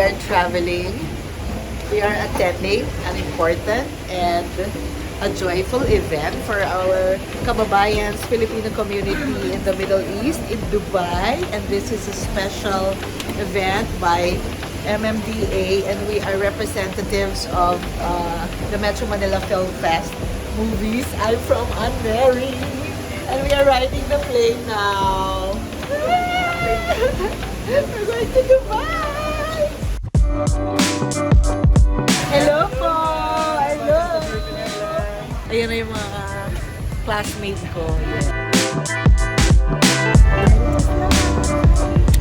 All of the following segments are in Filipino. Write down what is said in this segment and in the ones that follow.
are traveling. We are attending an important and a joyful event for our kababayans Filipino community in the Middle East in Dubai, and this is a special event by MMDA, and we are representatives of the Metro Manila Film Fest movies. I'm from Unmarried, and we are riding the plane now. We're going to Dubai! Hello po! Hello! Ayan na yung mga classmates ko.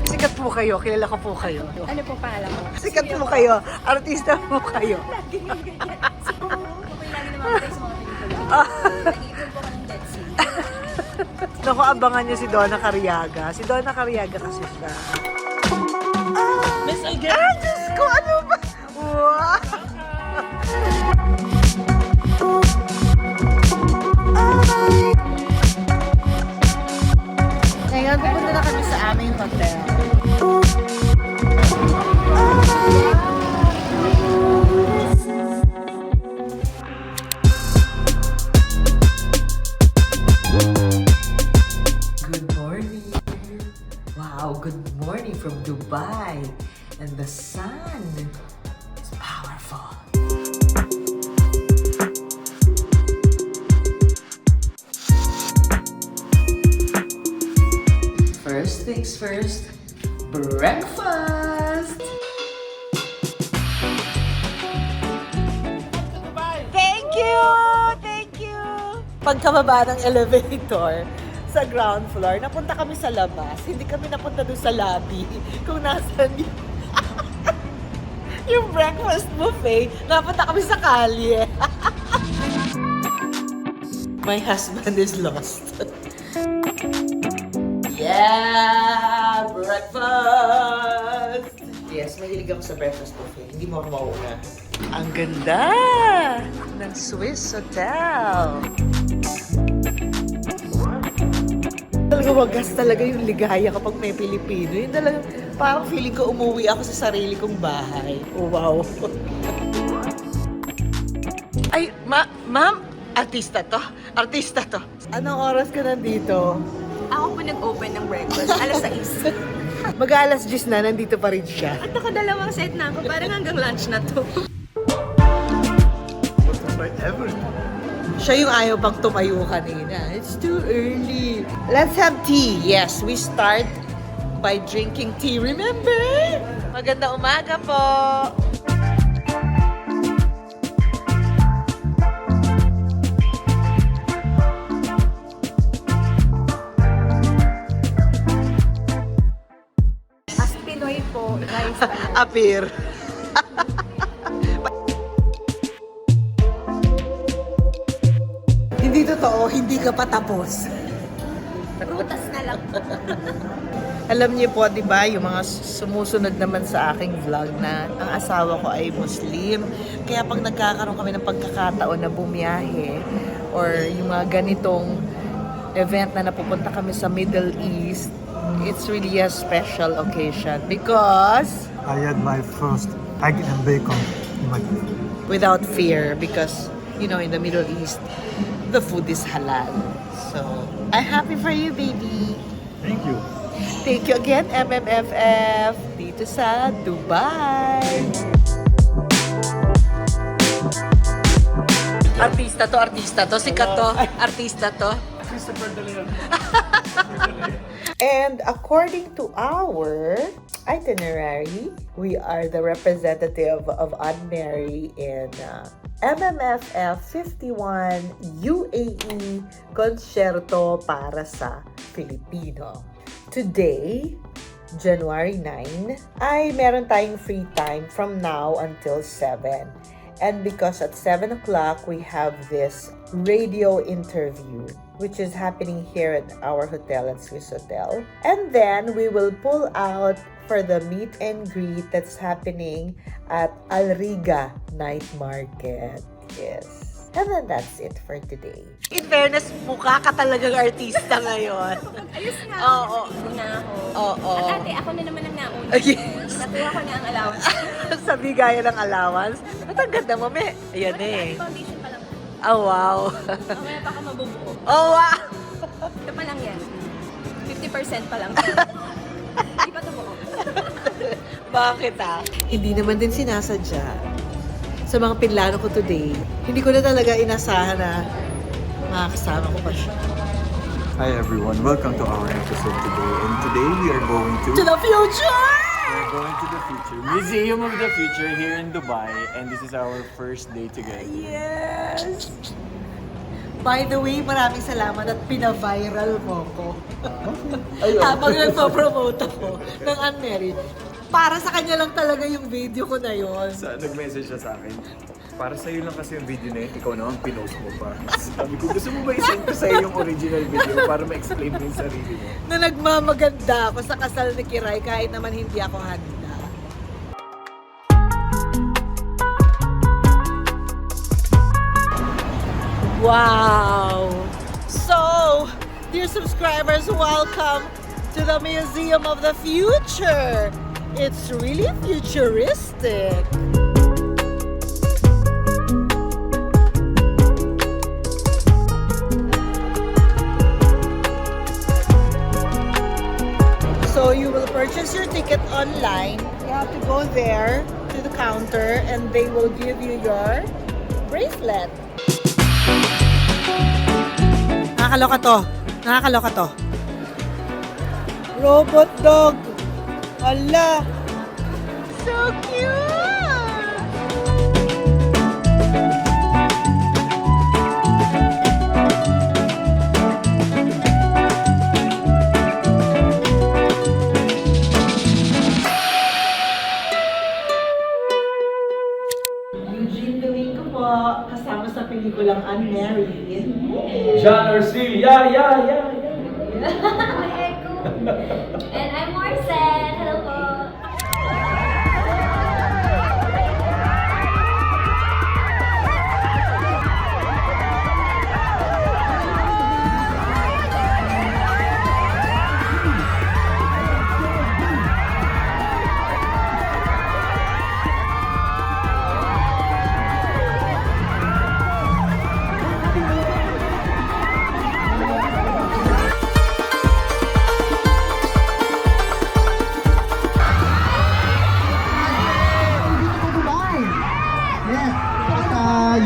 Sikat po kayo, kilala ko po kayo. Ano po pangalan mo? Sikat po kayo, artista po kayo. Lagi nga ganyan. So, okay lagi naman tayo sa mga pelikula. Nag-iipon po ka ng Dead Sea. Naku, abangan niyo si Donna Cariaga. Si Donna Cariaga kasi siya. Miss again! Ah, Diyos ko, ano ba? Wow! Ngayon, pupunta na kami sa aming hotel. Good morning. Wow, good morning from Dubai. And the sun is powerful. First things first, breakfast! Thank you! Thank you! Pagkababa ng elevator sa ground floor, napunta kami sa labas. Hindi kami napunta doon sa lobby kung nasan yung breakfast buffet. Napunta kami sa kalye. My husband is lost. Yeah! Breakfast! Yes, mahilig ako sa breakfast buffet. Hindi mo ako mauna. Ang ganda ng Swiss Hotel. Talaga wagas talaga yung ligaya kapag may Pilipino. Yung talaga, parang feeling ko umuwi ako sa sarili kong bahay. Oh, wow. Ay, ma'am, artista to. Artista to. Anong oras ka nandito? Ako po nag-open ng breakfast. Alas 6. Mag-alas 10 na, nandito pa rin siya. At nakadalawang set na ako. Parang hanggang lunch na to. Siya yung ayaw pang tumayo kanina. It's too early. Let's have tea. Yes, we start by drinking tea. Remember? Maganda umaga po. As Pinoy po, guys. Appear. Hindi totoo, hindi ka pa tapos. Prutas na lang. Alam niyo po, di ba, yung mga sumusunod naman sa aking vlog na ang asawa ko ay Muslim. Kaya pag nagkakaroon kami ng pagkakataon na bumiyahe or yung mga ganitong event na napupunta kami sa Middle East, it's really a special occasion because I had my first egg and bacon in my life. without fear, because you know, in the Middle East, the food is halal. So, I'm happy for you, baby. Thank you. Thank you again, MMFF, dito sa Dubai. Artista to, sikat to, artista to. And according to our itinerary, we are the representative of Unmarried in MMFF 51 UAE Concerto para sa Filipino. Today, January 9, ay meron tayong free time from now until 7. And because at 7 o'clock, we have this radio interview, which is happening here at our hotel at Swiss Hotel. And then we will pull out for the meet and greet that's happening at Al Riga Night Market. Yes. And then that's it for today. In fairness, mukha ka talagang artista ngayon. Ayos nga. Oo. Hindi na ako. Oo. At ate, ako na naman ang nauna. Yes. Natuwa ko na ang allowance. sa bigayan ng allowance. At ang ganda mo, me. Ayan eh. Foundation pa lang. Oh, wow. Mamaya pa ka mabubuo. Oh, wow. Ito pa lang yan. 50% pa lang. Hindi pa ito buo. Bakit ah? Hindi naman din sinasadya. Sa mga pinlano ko today, hindi ko na talaga inasahan na makakasama ko pa siya. Hi everyone, welcome to our episode today. And today we are going To the future! we're going to the future, Museum of the Future here in Dubai, and this is our first day together. Yes! By the way, maraming salamat at pina-viral mo ko. Habang nagpo-promote ako ng Unmarried. Para sa kanya lang talaga yung video ko na yon. Nag-message siya sa akin. Para sa'yo lang kasi yung video na yun, ikaw naman pinost mo pa. Sabi ko, gusto mo ba isend ko sa'yo yung original video para ma-explain mo yung sarili mo? Na nagmamaganda ako sa kasal ni Kiray kahit naman hindi ako handa. Wow! So, dear subscribers, welcome to the Museum of the Future. It's really futuristic. So you will purchase your ticket online. You have to go there to the counter and they will give you your bracelet. Nakakaloka to. Nakakaloka to. Robot dog. Ala. So cute. Eugene Domingo po, kasama sa pelikulang Unmarried. John Orsil, yeah. And I'm Marcel. Hello po.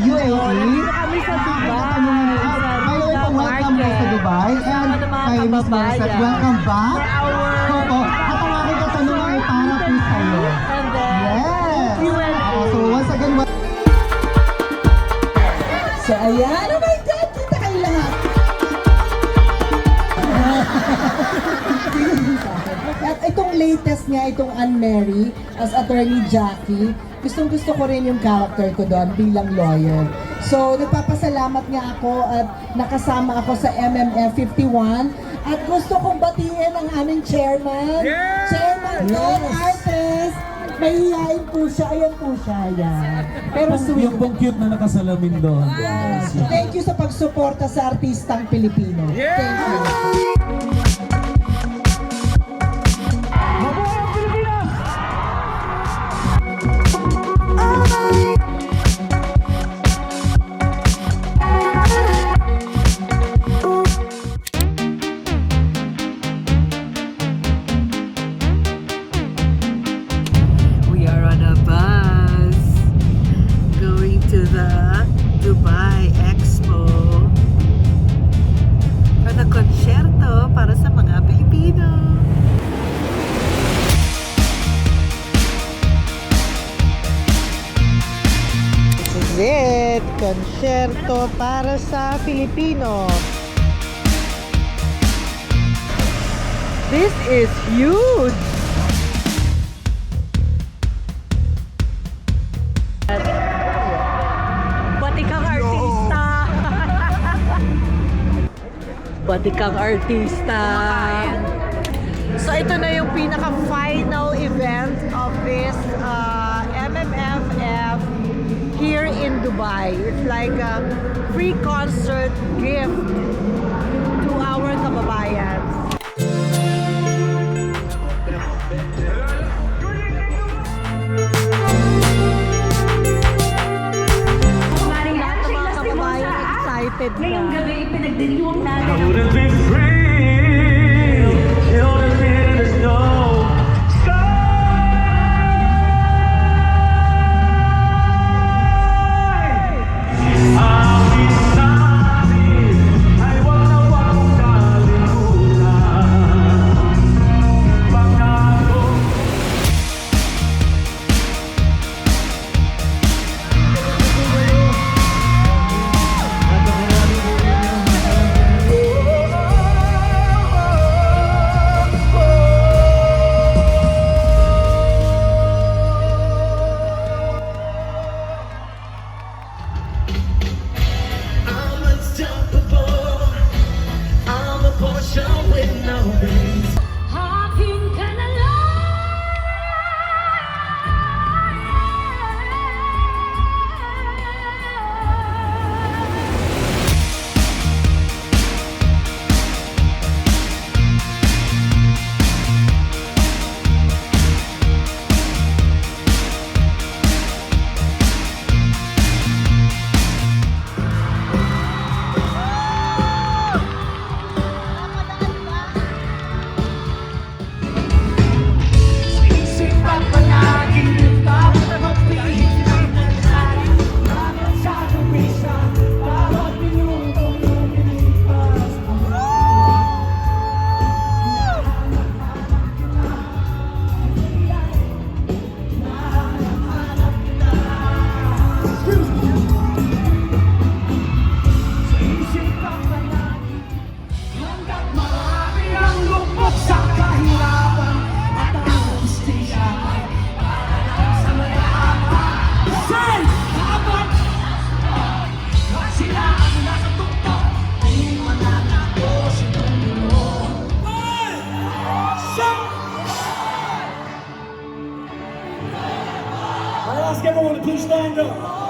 UAE. Kami sa Dubai. Welcome back sa Dubai. And kay Miss Marcet, welcome back. Opo. At ang aking katanungan ay para po sa'yo. Yes. So once again, So ayan, oh my God, kita kayo lahat. At itong latest niya, itong Unmarried, as Attorney Jackie, gustong-gusto ko rin yung character ko doon bilang lawyer. So, nagpapasalamat nga ako at nakasama ako sa MMF 51 at gusto kong batiin ang aming chairman. Chairman Don Artes. Mahihayin po siya. Ayan po siya. Yan. Pero sweet. Yung pong cute na nakasalamin doon. Yes. Thank you sa pagsuporta sa artistang Pilipino. Thank you. We are on a bus going to the Dubai Expo for the konsyerto para sa mga Pilipino. This is it, konsyerto para sa Pilipino. This is huge. Batikang artista. Batikang artista. So ito na yung pinaka-final event of this MMFF here in Dubai. It's like a free concert gift to our kababayans. please stand up.